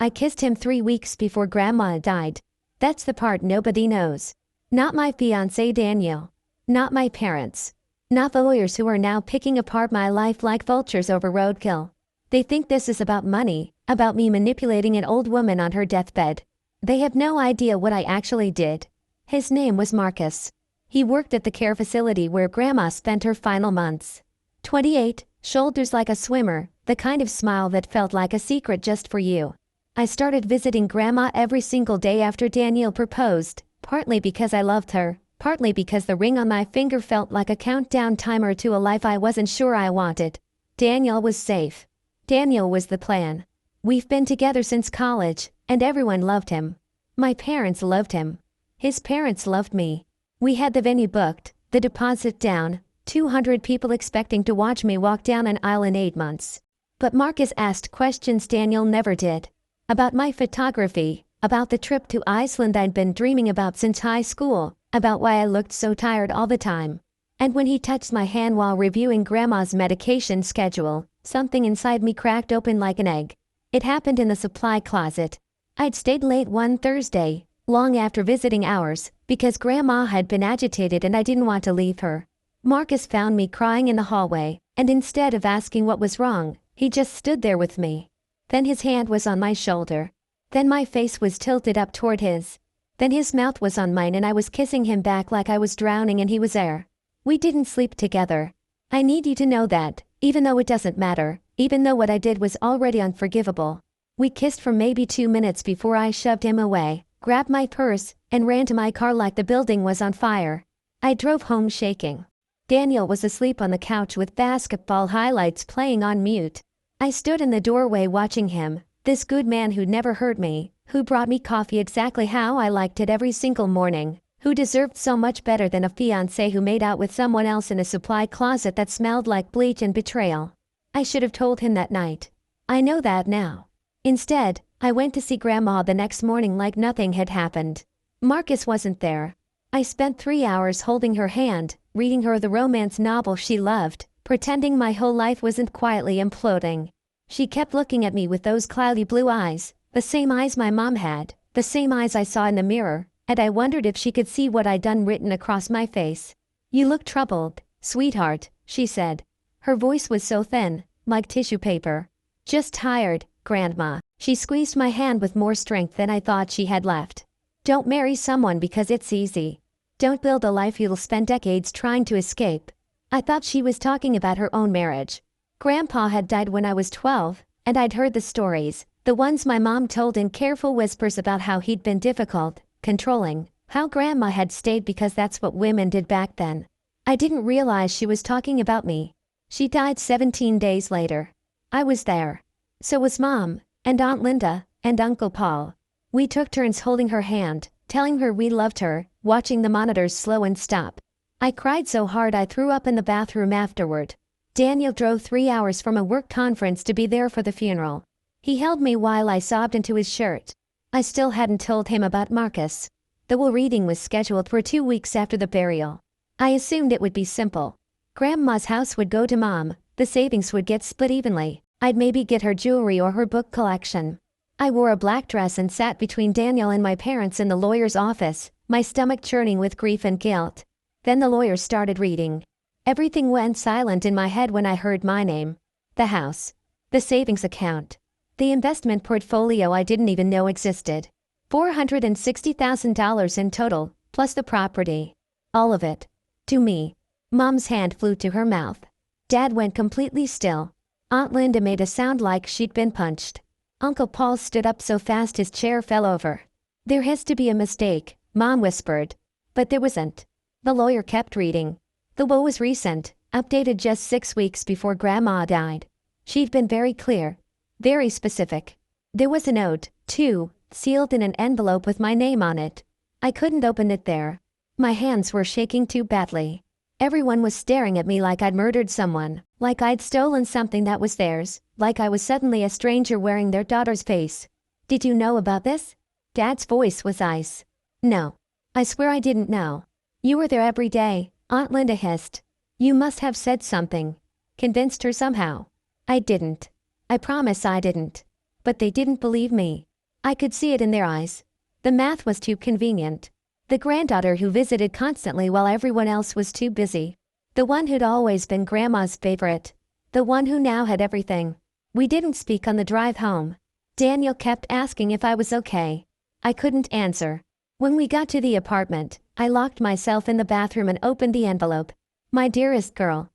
I kissed him 3 weeks before Grandma died. That's the part nobody knows. Not my fiancé Daniel. Not my parents. Not the lawyers who are now picking apart my life like vultures over roadkill. They think this is about money, about me manipulating an old woman on her deathbed. They have no idea what I actually did. His name was Marcus. He worked at the care facility where Grandma spent her final months. 28, shoulders like a swimmer, the kind of smile that felt like a secret just for you. I started visiting Grandma every single day after Daniel proposed, partly because I loved her, partly because the ring on my finger felt like a countdown timer to a life I wasn't sure I wanted. Daniel was safe. Daniel was the plan. We've been together since college, and everyone loved him. My parents loved him. His parents loved me. We had the venue booked, the deposit down, 200 people expecting to watch me walk down an aisle in 8 months. But Marcus asked questions Daniel never did. About my photography, about the trip to Iceland I'd been dreaming about since high school, about why I looked so tired all the time. And when he touched my hand while reviewing Grandma's medication schedule, something inside me cracked open like an egg. It happened in the supply closet. I'd stayed late one Thursday, long after visiting hours, because Grandma had been agitated and I didn't want to leave her. Marcus found me crying in the hallway, and instead of asking what was wrong, he just stood there with me. Then his hand was on my shoulder. Then my face was tilted up toward his. Then his mouth was on mine and I was kissing him back like I was drowning and he was there. We didn't sleep together. I need you to know that, even though it doesn't matter, even though what I did was already unforgivable. We kissed for maybe 2 minutes before I shoved him away, grabbed my purse, and ran to my car like the building was on fire. I drove home shaking. Daniel was asleep on the couch with basketball highlights playing on mute. I stood in the doorway watching him, this good man who'd never hurt me, who brought me coffee exactly how I liked it every single morning, who deserved so much better than a fiancé who made out with someone else in a supply closet that smelled like bleach and betrayal. I should have told him that night. I know that now. Instead, I went to see Grandma the next morning like nothing had happened. Marcus wasn't there. I spent 3 hours holding her hand, reading her the romance novel she loved, pretending my whole life wasn't quietly imploding. She kept looking at me with those cloudy blue eyes, the same eyes my mom had, the same eyes I saw in the mirror, and I wondered if she could see what I'd done written across my face. "You look troubled, sweetheart," she said. Her voice was so thin, like tissue paper. "Just tired, Grandma." She squeezed my hand with more strength than I thought she had left. "Don't marry someone because it's easy. Don't build a life you'll spend decades trying to escape." I thought she was talking about her own marriage. Grandpa had died when I was 12, and I'd heard the stories, the ones my mom told in careful whispers about how he'd been difficult, controlling, how Grandma had stayed because that's what women did back then. I didn't realize she was talking about me. She died 17 days later. I was there. So was Mom, and Aunt Linda, and Uncle Paul. We took turns holding her hand, telling her we loved her, watching the monitors slow and stop. I cried so hard I threw up in the bathroom afterward. Daniel drove 3 hours from a work conference to be there for the funeral. He held me while I sobbed into his shirt. I still hadn't told him about Marcus. The will reading was scheduled for 2 weeks after the burial. I assumed it would be simple. Grandma's house would go to Mom, the savings would get split evenly, I'd maybe get her jewelry or her book collection. I wore a black dress and sat between Daniel and my parents in the lawyer's office, my stomach churning with grief and guilt. Then the lawyer started reading. Everything went silent in my head when I heard my name. The house. The savings account. The investment portfolio I didn't even know existed. $460,000 in total, plus the property. All of it. To me. Mom's hand flew to her mouth. Dad went completely still. Aunt Linda made a sound like she'd been punched. Uncle Paul stood up so fast his chair fell over. "There has to be a mistake," Mom whispered. But there wasn't. The lawyer kept reading. The will was recent, updated just 6 weeks before Grandma died. She'd been very clear. Very specific. There was a note, too, sealed in an envelope with my name on it. I couldn't open it there. My hands were shaking too badly. Everyone was staring at me like I'd murdered someone, like I'd stolen something that was theirs, like I was suddenly a stranger wearing their daughter's face. "Did you know about this?" Dad's voice was ice. "No. I swear I didn't know. You were there every day," Aunt Linda hissed. "You must have said something. Convinced her somehow." "I didn't. I promise I didn't. But they didn't believe me. I could see it in their eyes. The math was too convenient. The granddaughter who visited constantly while everyone else was too busy. The one who'd always been Grandma's favorite. The one who now had everything. We didn't speak on the drive home. Daniel kept asking if I was okay. I couldn't answer. When we got to the apartment, I locked myself in the bathroom and opened the envelope. My dearest girl.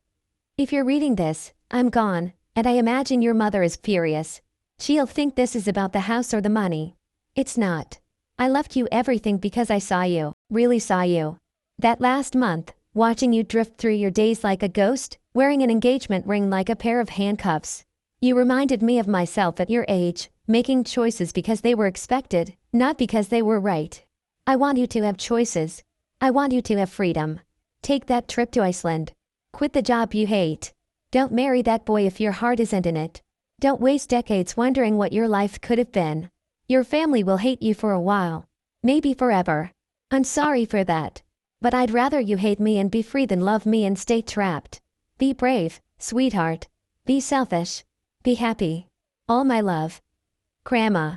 If you're reading this, I'm gone, and I imagine your mother is furious. She'll think this is about the house or the money. It's not. I left you everything because I saw you, really saw you. That last month, watching you drift through your days like a ghost, wearing an engagement ring like a pair of handcuffs. You reminded me of myself at your age, making choices because they were expected, not because they were right. I want you to have choices. I want you to have freedom. Take that trip to Iceland. Quit the job you hate. Don't marry that boy if your heart isn't in it. Don't waste decades wondering what your life could have been. Your family will hate you for a while. Maybe forever. I'm sorry for that. But I'd rather you hate me and be free than love me and stay trapped. Be brave, sweetheart. Be selfish. Be happy. All my love. Grandma.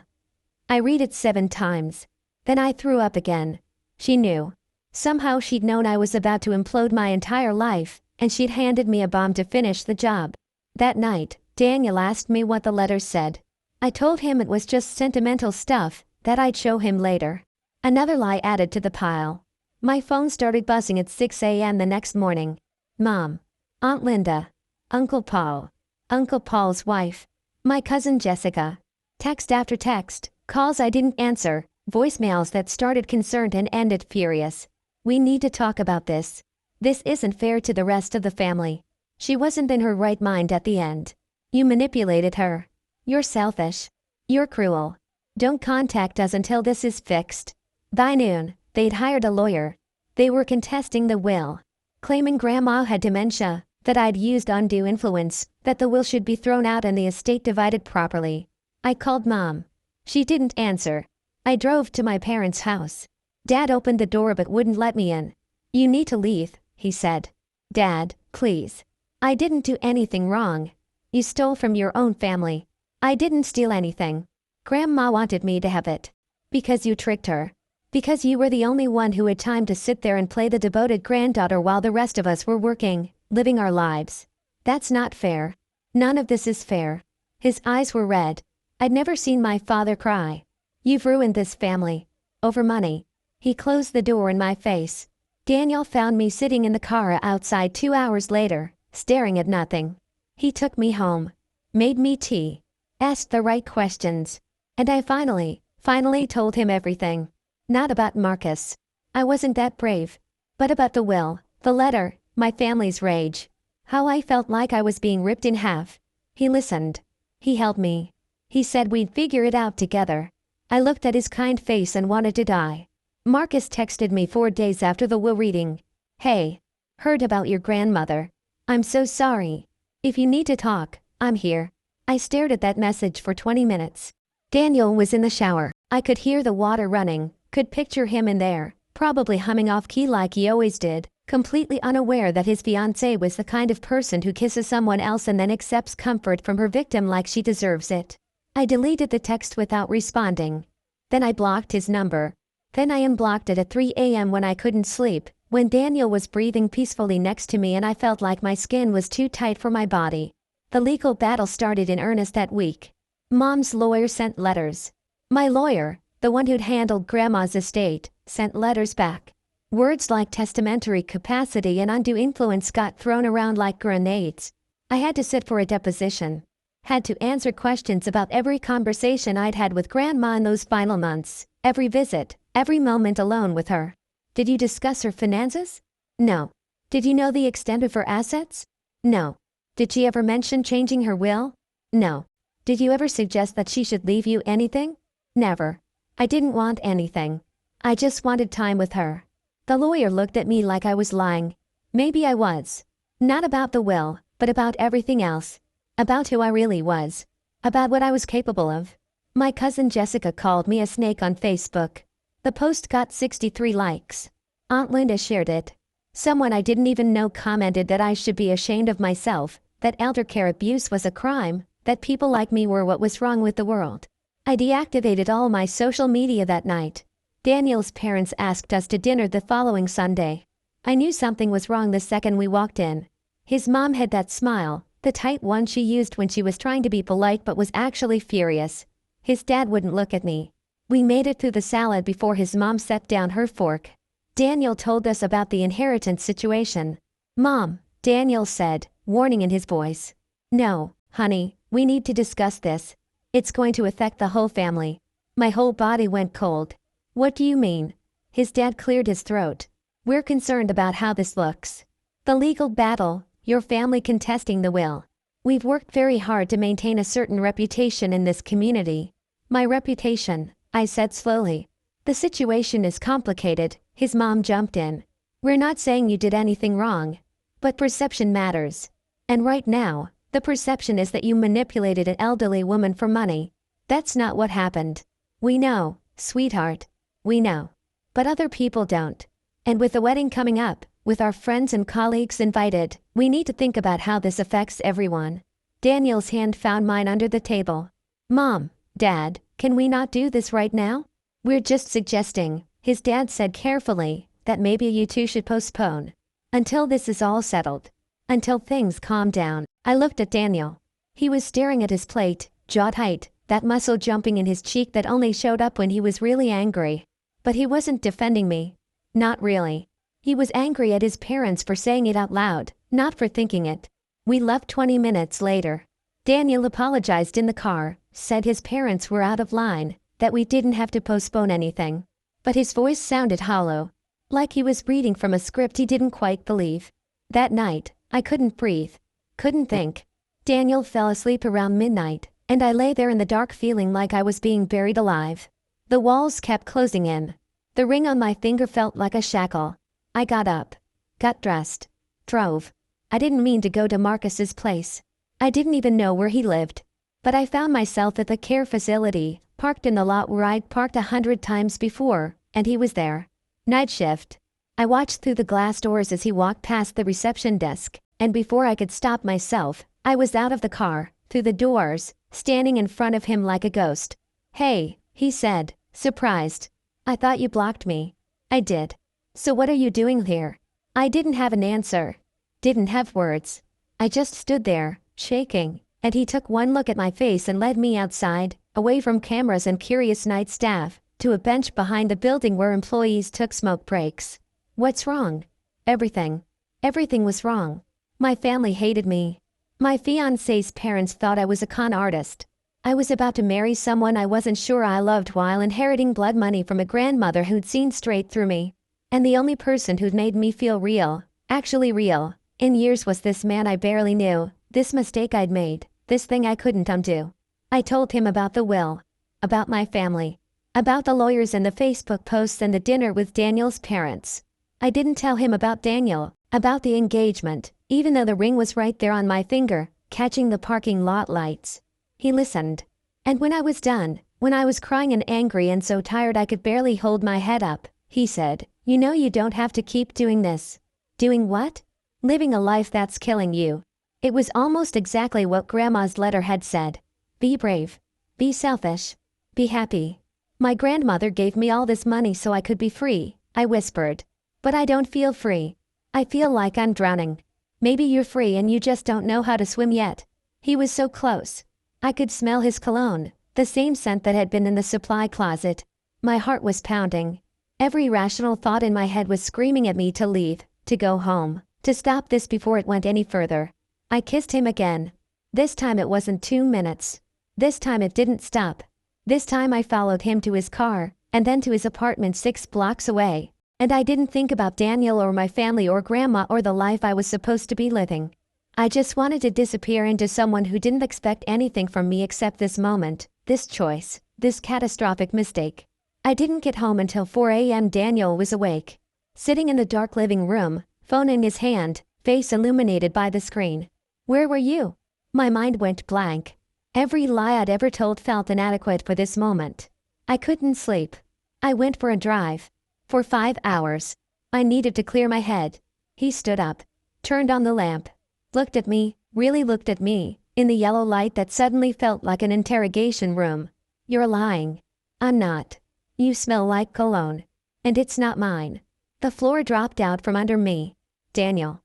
I read it 7 times. Then I threw up again. She knew. Somehow she'd known I was about to implode my entire life, and she'd handed me a bomb to finish the job. That night, Daniel asked me what the letters said. I told him it was just sentimental stuff, that I'd show him later. Another lie added to the pile. My phone started buzzing at 6 a.m. the next morning. Mom. Aunt Linda. Uncle Paul. Uncle Paul's wife. My cousin Jessica. Text after text, calls I didn't answer, voicemails that started concerned and ended furious. We need to talk about this. This isn't fair to the rest of the family. She wasn't in her right mind at the end. You manipulated her. You're selfish. You're cruel. Don't contact us until this is fixed. By noon, they'd hired a lawyer. They were contesting the will. Claiming Grandma had dementia, that I'd used undue influence, that the will should be thrown out and the estate divided properly. I called Mom. She didn't answer. I drove to my parents' house. Dad opened the door but wouldn't let me in. You need to leave, he said. Dad, please. I didn't do anything wrong. You stole from your own family. I didn't steal anything. Grandma wanted me to have it. Because you tricked her. Because you were the only one who had time to sit there and play the devoted granddaughter while the rest of us were working, living our lives. That's not fair. None of this is fair. His eyes were red. I'd never seen my father cry. You've ruined this family. Over money. He closed the door in my face. Daniel found me sitting in the car outside 2 hours later, staring at nothing. He took me home. Made me tea. Asked the right questions. And I finally told him everything. Not about Marcus. I wasn't that brave. But about the will, the letter, my family's rage. How I felt like I was being ripped in half. He listened. He held me. He said we'd figure it out together. I looked at his kind face and wanted to die. Marcus texted me 4 days after the will reading. Hey. Heard about your grandmother. I'm so sorry. If you need to talk, I'm here. I stared at that message for 20 minutes. Daniel was in the shower. I could hear the water running, could picture him in there, probably humming off key like he always did, completely unaware that his fiancée was the kind of person who kisses someone else and then accepts comfort from her victim like she deserves it. I deleted the text without responding. Then I blocked his number. Then I unblocked it at 3 a.m. when I couldn't sleep, when Daniel was breathing peacefully next to me and I felt like my skin was too tight for my body. The legal battle started in earnest that week. Mom's lawyer sent letters. My lawyer, the one who'd handled Grandma's estate, sent letters back. Words like testamentary capacity and undue influence got thrown around like grenades. I had to sit for a deposition. Had to answer questions about every conversation I'd had with Grandma in those final months, every visit, every moment alone with her. Did you discuss her finances? No. Did you know the extent of her assets? No. Did she ever mention changing her will? No. Did you ever suggest that she should leave you anything? Never. I didn't want anything. I just wanted time with her. The lawyer looked at me like I was lying. Maybe I was. Not about the will, but about everything else. About who I really was. About what I was capable of. My cousin Jessica called me a snake on Facebook. The post got 63 likes. Aunt Linda shared it. Someone I didn't even know commented that I should be ashamed of myself, that eldercare abuse was a crime, that people like me were what was wrong with the world. I deactivated all my social media that night. Daniel's parents asked us to dinner the following Sunday. I knew something was wrong the second we walked in. His mom had that smile, the tight one she used when she was trying to be polite but was actually furious. His dad wouldn't look at me. We made it through the salad before his mom set down her fork. Daniel told us about the inheritance situation. "Mom," Daniel said, warning in his voice. "No, honey, we need to discuss this. It's going to affect the whole family." My whole body went cold. "What do you mean?" His dad cleared his throat. "We're concerned about how this looks. The legal battle, your family contesting the will. We've worked very hard to maintain a certain reputation in this community." "My reputation," I said slowly. "The situation is complicated," his mom jumped in. "We're not saying you did anything wrong. But perception matters. And right now, the perception is that you manipulated an elderly woman for money. That's not what happened. We know, sweetheart. We know. But other people don't. And with the wedding coming up, with our friends and colleagues invited, we need to think about how this affects everyone." Daniel's hand found mine under the table. "Mom, Dad, can we not do this right now? We're just suggesting," his dad said carefully, "that maybe you two should postpone. Until this is all settled. Until things calm down." I looked at Daniel. He was staring at his plate, jaw tight, that muscle jumping in his cheek that only showed up when he was really angry. But he wasn't defending me. Not really. He was angry at his parents for saying it out loud, not for thinking it. We left 20 minutes later. Daniel apologized in the car, said his parents were out of line, that we didn't have to postpone anything. But his voice sounded hollow. Like he was reading from a script he didn't quite believe. That night, I couldn't breathe. Couldn't think. Daniel fell asleep around midnight, and I lay there in the dark feeling like I was being buried alive. The walls kept closing in. The ring on my finger felt like a shackle. I got up. Got dressed. Drove. I didn't mean to go to Marcus's place. I didn't even know where he lived. But I found myself at the care facility, parked in the lot where I'd parked 100 times before, and he was there. Night shift. I watched through the glass doors as he walked past the reception desk, and before I could stop myself, I was out of the car, through the doors, standing in front of him like a ghost. "Hey," he said, surprised. "I thought you blocked me." I did. "So what are you doing here?" I didn't have an answer. Didn't have words. I just stood there, shaking, and he took one look at my face and led me outside, away from cameras and curious night staff, to a bench behind the building where employees took smoke breaks. "What's wrong?" "Everything. Everything was wrong. My family hated me. My fiancé's parents thought I was a con artist. I was about to marry someone I wasn't sure I loved while inheriting blood money from a grandmother who'd seen straight through me. And the only person who'd made me feel real, actually real, in years was this man I barely knew, this mistake I'd made, this thing I couldn't undo." I told him about the will. About my family. About the lawyers and the Facebook posts and the dinner with Daniel's parents. I didn't tell him about Daniel, about the engagement, even though the ring was right there on my finger, catching the parking lot lights. He listened. And when I was done, when I was crying and angry and so tired I could barely hold my head up, he said, "You know you don't have to keep doing this." "Doing what?" "Living a life that's killing you." It was almost exactly what Grandma's letter had said. Be brave. Be selfish. Be happy. "My grandmother gave me all this money so I could be free," I whispered. "But I don't feel free. I feel like I'm drowning." "Maybe you're free and you just don't know how to swim yet." He was so close. I could smell his cologne, the same scent that had been in the supply closet. My heart was pounding. Every rational thought in my head was screaming at me to leave, to go home, to stop this before it went any further. I kissed him again. This time it wasn't 2 minutes. This time it didn't stop. This time I followed him to his car, and then to his apartment 6 blocks away. And I didn't think about Daniel or my family or Grandma or the life I was supposed to be living. I just wanted to disappear into someone who didn't expect anything from me except this moment, this choice, this catastrophic mistake. I didn't get home until 4 a.m. Daniel was awake. Sitting in the dark living room, phone in his hand, face illuminated by the screen. "Where were you?" My mind went blank. Every lie I'd ever told felt inadequate for this moment. I couldn't sleep. I went for a drive. For 5 hours. I needed to clear my head. He stood up. Turned on the lamp. Looked at me, really looked at me, in the yellow light that suddenly felt like an interrogation room. You're lying. I'm not. You smell like cologne. And it's not mine. The floor dropped out from under me. Daniel.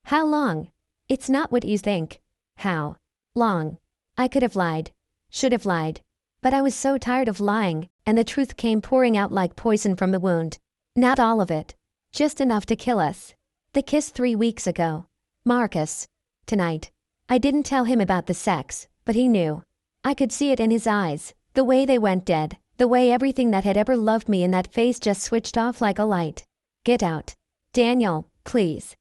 How long? It's not what you think. How long? I could have lied. Should have lied. But I was so tired of lying, and the truth came pouring out like poison from the wound. Not all of it. Just enough to kill us. The kiss 3 weeks ago. Marcus. Tonight. I didn't tell him about the sex, but he knew. I could see it in his eyes, the way they went dead, the way everything that had ever loved me in that face just switched off like a light. Get out. Daniel, please.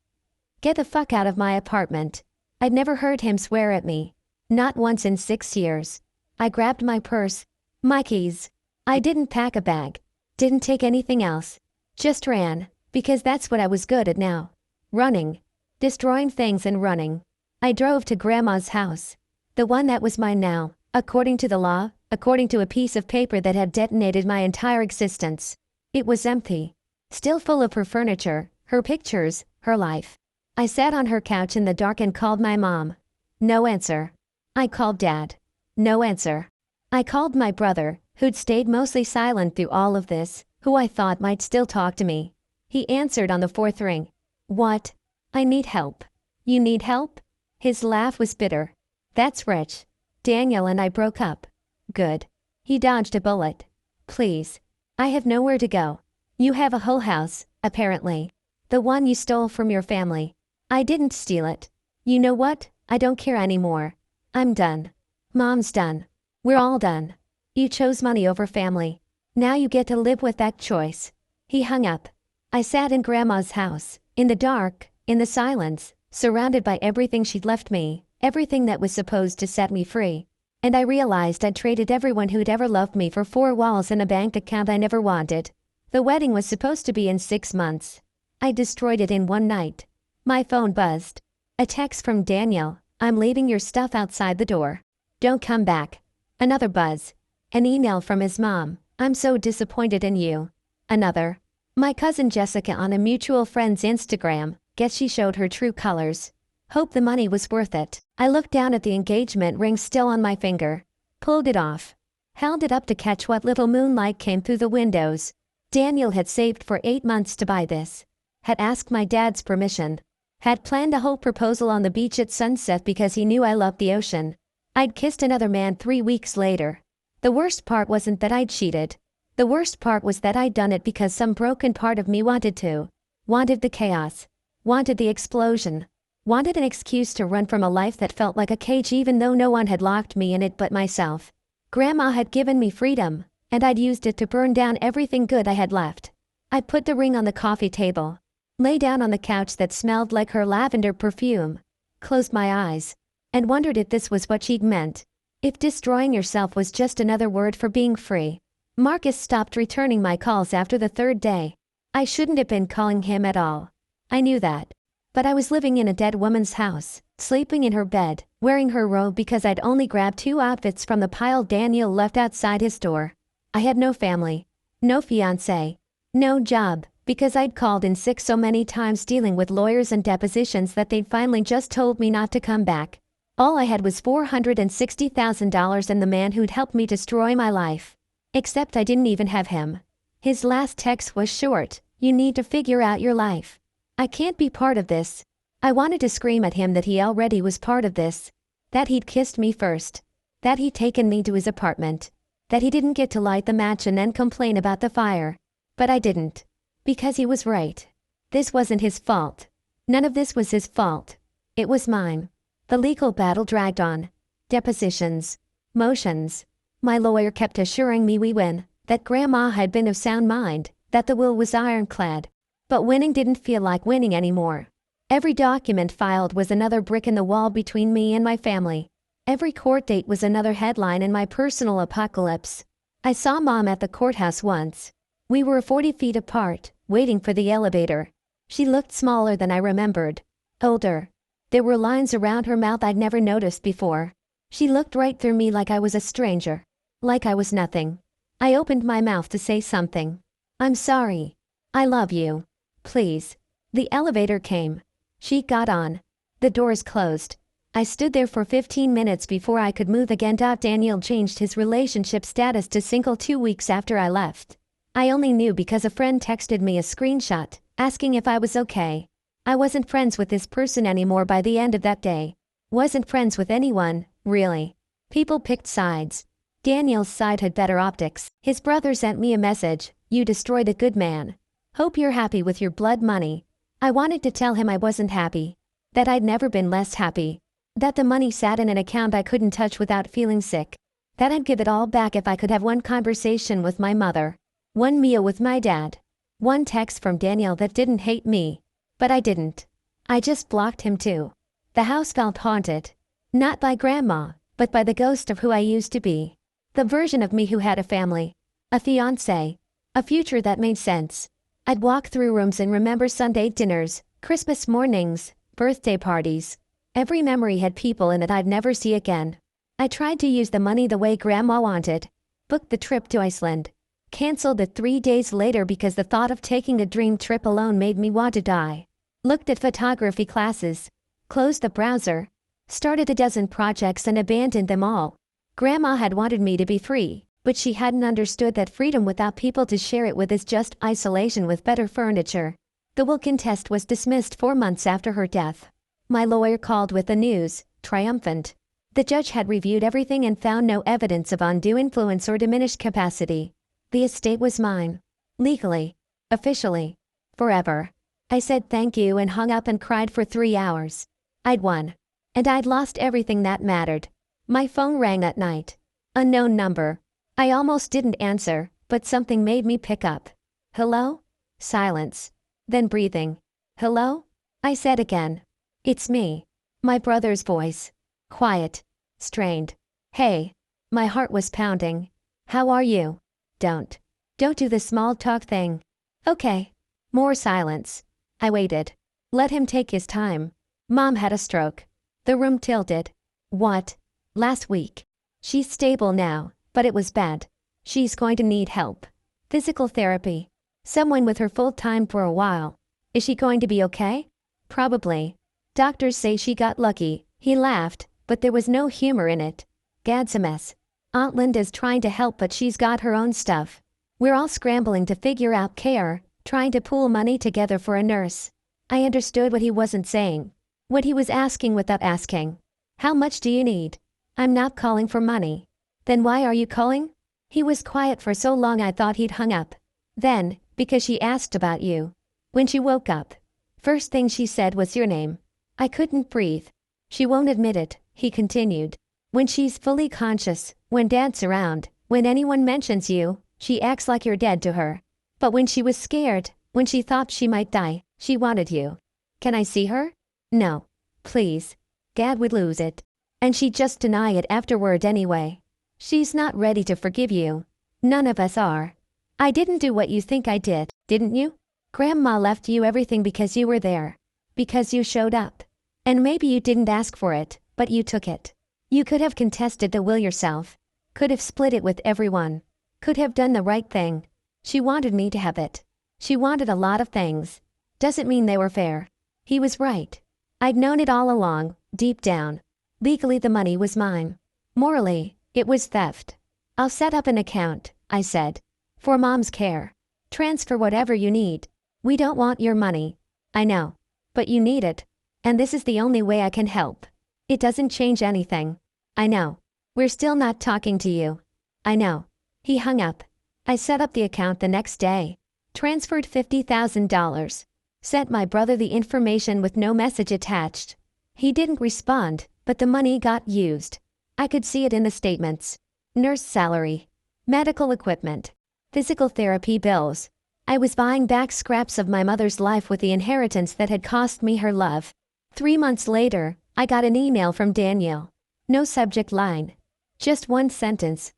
Get the fuck out of my apartment. I'd never heard him swear at me. Not once in 6 years. I grabbed my purse. My keys. I didn't pack a bag. Didn't take anything else. Just ran, because that's what I was good at now. Running. Destroying things and running. I drove to Grandma's house. The one that was mine now, according to the law, according to a piece of paper that had detonated my entire existence. It was empty. Still full of her furniture, her pictures, her life. I sat on her couch in the dark and called my mom. No answer. I called Dad. No answer. I called my brother, who'd stayed mostly silent through all of this, who I thought might still talk to me. He answered on the 4th ring. What? I need help. You need help? His laugh was bitter. That's rich. Daniel and I broke up. Good. He dodged a bullet. Please. I have nowhere to go. You have a whole house, apparently. The one you stole from your family. I didn't steal it. You know what? I don't care anymore. I'm done. Mom's done. We're all done. You chose money over family. Now you get to live with that choice. He hung up. I sat in Grandma's house, in the dark, in the silence, surrounded by everything she'd left me, everything that was supposed to set me free. And I realized I'd traded everyone who'd ever loved me for 4 walls and a bank account I never wanted. The wedding was supposed to be in 6 months. I destroyed it in one night. My phone buzzed. A text from Daniel. I'm leaving your stuff outside the door. Don't come back. Another buzz. An email from his mom. I'm so disappointed in you. Another. My cousin Jessica on a mutual friend's Instagram. Guess she showed her true colors. Hope the money was worth it. I looked down at the engagement ring still on my finger. Pulled it off. Held it up to catch what little moonlight came through the windows. Daniel had saved for 8 months to buy this. Had asked my dad's permission. Had planned a whole proposal on the beach at sunset because he knew I loved the ocean. I'd kissed another man 3 weeks later. The worst part wasn't that I'd cheated. The worst part was that I'd done it because some broken part of me wanted to. Wanted the chaos. Wanted the explosion. Wanted an excuse to run from a life that felt like a cage even though no one had locked me in it but myself. Grandma had given me freedom, and I'd used it to burn down everything good I had left. I put the ring on the coffee table. Lay down on the couch that smelled like her lavender perfume. Closed my eyes. And wondered if this was what she'd meant. If destroying yourself was just another word for being free. Marcus stopped returning my calls after the 3rd day. I shouldn't have been calling him at all. I knew that. But I was living in a dead woman's house, sleeping in her bed, wearing her robe because I'd only grabbed 2 outfits from the pile Daniel left outside his door. I had no family. No fiancé. No job, because I'd called in sick so many times dealing with lawyers and depositions that they'd finally just told me not to come back. All I had was $460,000 and the man who'd helped me destroy my life. Except I didn't even have him. His last text was short. You need to figure out your life. I can't be part of this. I wanted to scream at him that he already was part of this. That he'd kissed me first. That he'd taken me to his apartment. That he didn't get to light the match and then complain about the fire. But I didn't. Because he was right. This wasn't his fault. None of this was his fault. It was mine. The legal battle dragged on. Depositions. Motions. My lawyer kept assuring me we win, that Grandma had been of sound mind, that the will was ironclad. But winning didn't feel like winning anymore. Every document filed was another brick in the wall between me and my family. Every court date was another headline in my personal apocalypse. I saw Mom at the courthouse once. We were 40 feet apart, waiting for the elevator. She looked smaller than I remembered. Older. There were lines around her mouth I'd never noticed before. She looked right through me like I was a stranger. Like I was nothing. I opened my mouth to say something. I'm sorry. I love you. Please. The elevator came. She got on. The doors closed. I stood there for 15 minutes before I could move again. Daniel changed his relationship status to single 2 weeks after I left. I only knew because a friend texted me a screenshot, asking if I was okay. I wasn't friends with this person anymore by the end of that day. Wasn't friends with anyone, really. People picked sides. Daniel's side had better optics. His brother sent me a message, "You destroyed a good man. Hope you're happy with your blood money." I wanted to tell him I wasn't happy. That I'd never been less happy. That the money sat in an account I couldn't touch without feeling sick. That I'd give it all back if I could have one conversation with my mother. One meal with my dad. One text from Daniel that didn't hate me. But I didn't. I just blocked him too. The house felt haunted. Not by Grandma, but by the ghost of who I used to be. The version of me who had a family. A fiancé. A future that made sense. I'd walk through rooms and remember Sunday dinners, Christmas mornings, birthday parties. Every memory had people in it I'd never see again. I tried to use the money the way Grandma wanted. Booked the trip to Iceland. Cancelled it 3 days later because the thought of taking a dream trip alone made me want to die. Looked at photography classes. Closed the browser. Started a dozen projects and abandoned them all. Grandma had wanted me to be free, but she hadn't understood that freedom without people to share it with is just isolation with better furniture. The Wilkin test was dismissed 4 months after her death. My lawyer called with the news, triumphant. The judge had reviewed everything and found no evidence of undue influence or diminished capacity. The estate was mine. Legally. Officially. Forever. I said thank you and hung up and cried for 3 hours. I'd won. And I'd lost everything that mattered. My phone rang that night. Unknown number. I almost didn't answer, but something made me pick up. Hello? Silence. Then breathing. Hello? I said again. It's me. My brother's voice. Quiet. Strained. Hey. My heart was pounding. How are you? Don't do the small talk thing. Okay. More silence. I waited. Let him take his time. Mom had a stroke. The room tilted. What? Last week. She's stable now, but it was bad. She's going to need help. Physical therapy. Someone with her full time for a while. Is she going to be okay? Probably. Doctors say she got lucky. He laughed, but there was no humor in it. Gad's a mess. Aunt Linda's trying to help, but she's got her own stuff. We're all scrambling to figure out care, trying to pool money together for a nurse. I understood what he wasn't saying. What he was asking without asking. How much do you need? I'm not calling for money. Then why are you calling? He was quiet for so long I thought he'd hung up. Then, because she asked about you. When she woke up. First thing she said was your name. I couldn't breathe. She won't admit it, he continued. When she's fully conscious, when Dad's around, when anyone mentions you, she acts like you're dead to her. But when she was scared, when she thought she might die, she wanted you. Can I see her? No. Please. Dad would lose it. And she'd just deny it afterward anyway. She's not ready to forgive you. None of us are. I didn't do what you think I did, didn't you? Grandma left you everything because you were there. Because you showed up. And maybe you didn't ask for it, but you took it. You could have contested the will yourself. Could have split it with everyone. Could have done the right thing. She wanted me to have it. She wanted a lot of things. Doesn't mean they were fair. He was right. I'd known it all along, deep down. Legally the money was mine. Morally, it was theft. I'll set up an account, I said. For Mom's care. Transfer whatever you need. We don't want your money. I know. But you need it. And this is the only way I can help. It doesn't change anything. I know. We're still not talking to you. I know. He hung up. I set up the account the next day. Transferred $50,000. Sent my brother the information with no message attached. He didn't respond, but the money got used. I could see it in the statements. Nurse salary. Medical equipment. Physical therapy bills. I was buying back scraps of my mother's life with the inheritance that had cost me her love. 3 months later, I got an email from Daniel. No subject line. Just one sentence.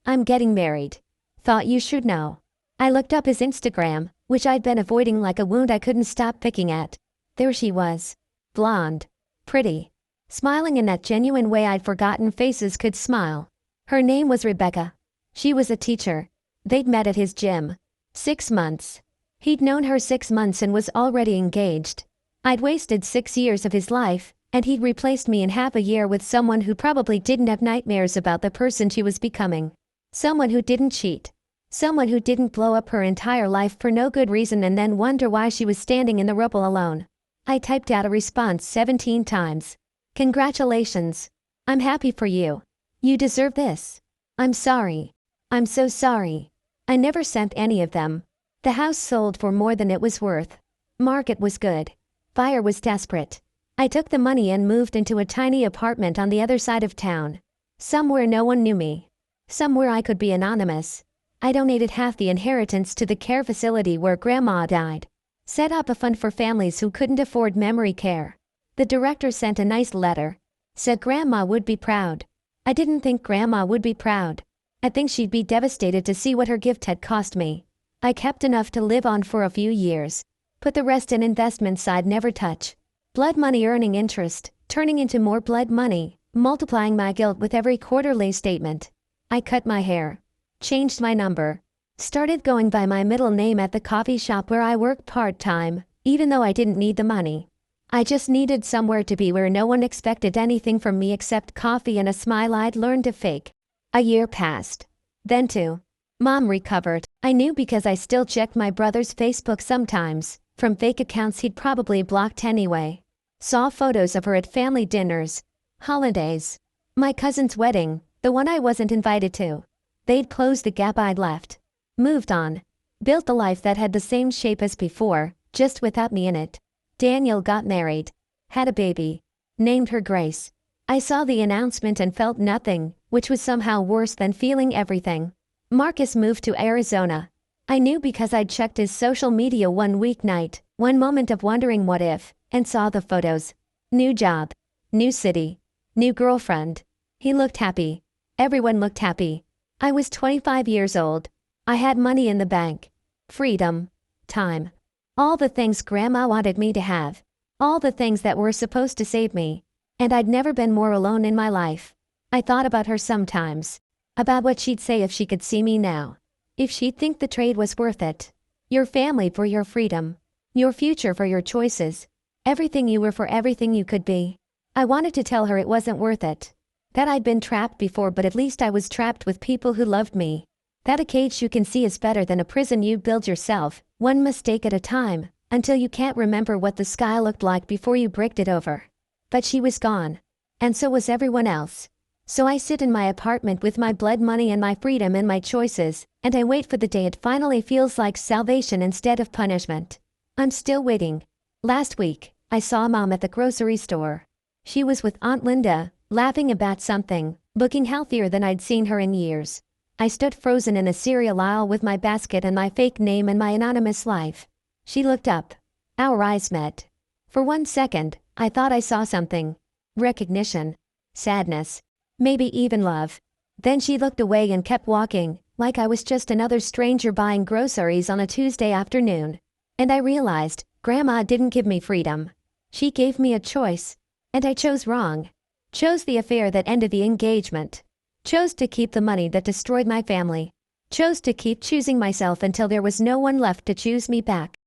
I'm getting married. Thought you should know. I looked up his Instagram, which I'd been avoiding like a wound I couldn't stop picking at. There she was. Blonde. Pretty. Smiling in that genuine way I'd forgotten faces could smile. Her name was Rebecca. She was a teacher. They'd met at his gym. 6 months. He'd known her 6 months and was already engaged. I'd wasted 6 years of his life, And he'd replaced me in half a year with someone who probably didn't have nightmares about the person she was becoming. Someone who didn't cheat. Someone who didn't blow up her entire life for no good reason and then wonder why she was standing in the rubble alone. I typed out a response 17 times. Congratulations. I'm happy for you. You deserve this. I'm sorry. I'm so sorry. I never sent any of them. The house sold for more than it was worth. Market was good. Buyer was desperate. I took the money and moved into a tiny apartment on the other side of town. Somewhere no one knew me. Somewhere I could be anonymous. I donated half the inheritance to the care facility where Grandma died. Set up a fund for families who couldn't afford memory care. The director sent a nice letter. Said Grandma would be proud. I didn't think Grandma would be proud. I think she'd be devastated to see what her gift had cost me. I kept enough to live on for a few years. Put the rest in investments I'd never touch. Blood money earning interest, turning into more blood money, multiplying my guilt with every quarterly statement. I cut my hair. Changed my number. Started going by my middle name at the coffee shop where I worked part-time, even though I didn't need the money. I just needed somewhere to be where no one expected anything from me except coffee and a smile I'd learned to fake. A year passed. Then two. Mom recovered. I knew because I still checked my brother's Facebook sometimes, from fake accounts he'd probably blocked anyway. Saw photos of her at family dinners, holidays, my cousin's wedding, the one I wasn't invited to. They'd closed the gap I'd left. Moved on. Built a life that had the same shape as before, just without me in it. Daniel got married. Had a baby. Named her Grace. I saw the announcement and felt nothing, which was somehow worse than feeling everything. Marcus moved to Arizona. I knew because I'd checked his social media one weeknight, one moment of wondering what if, and saw the photos. New job. New city. New girlfriend. He looked happy. Everyone looked happy. I was 25 years old. I had money in the bank. Freedom. Time. All the things Grandma wanted me to have. All the things that were supposed to save me. And I'd never been more alone in my life. I thought about her sometimes. About what she'd say if she could see me now. If she'd think the trade was worth it. Your family for your freedom. Your future for your choices. Everything you were for everything you could be. I wanted to tell her it wasn't worth it. That I'd been trapped before, but at least I was trapped with people who loved me. That a cage you can see is better than a prison you build yourself, one mistake at a time, until you can't remember what the sky looked like before you bricked it over. But she was gone. And so was everyone else. So I sit in my apartment with my blood money and my freedom and my choices, and I wait for the day it finally feels like salvation instead of punishment. I'm still waiting. Last week, I saw Mom at the grocery store. She was with Aunt Linda, laughing about something, looking healthier than I'd seen her in years. I stood frozen in a cereal aisle with my basket and my fake name and my anonymous life. She looked up. Our eyes met. For 1 second, I thought I saw something. Recognition. Sadness. Maybe even love. Then she looked away and kept walking, like I was just another stranger buying groceries on a Tuesday afternoon. And I realized, Grandma didn't give me freedom. She gave me a choice. And I chose wrong. Chose the affair that ended the engagement. Chose to keep the money that destroyed my family. Chose to keep choosing myself until there was no one left to choose me back.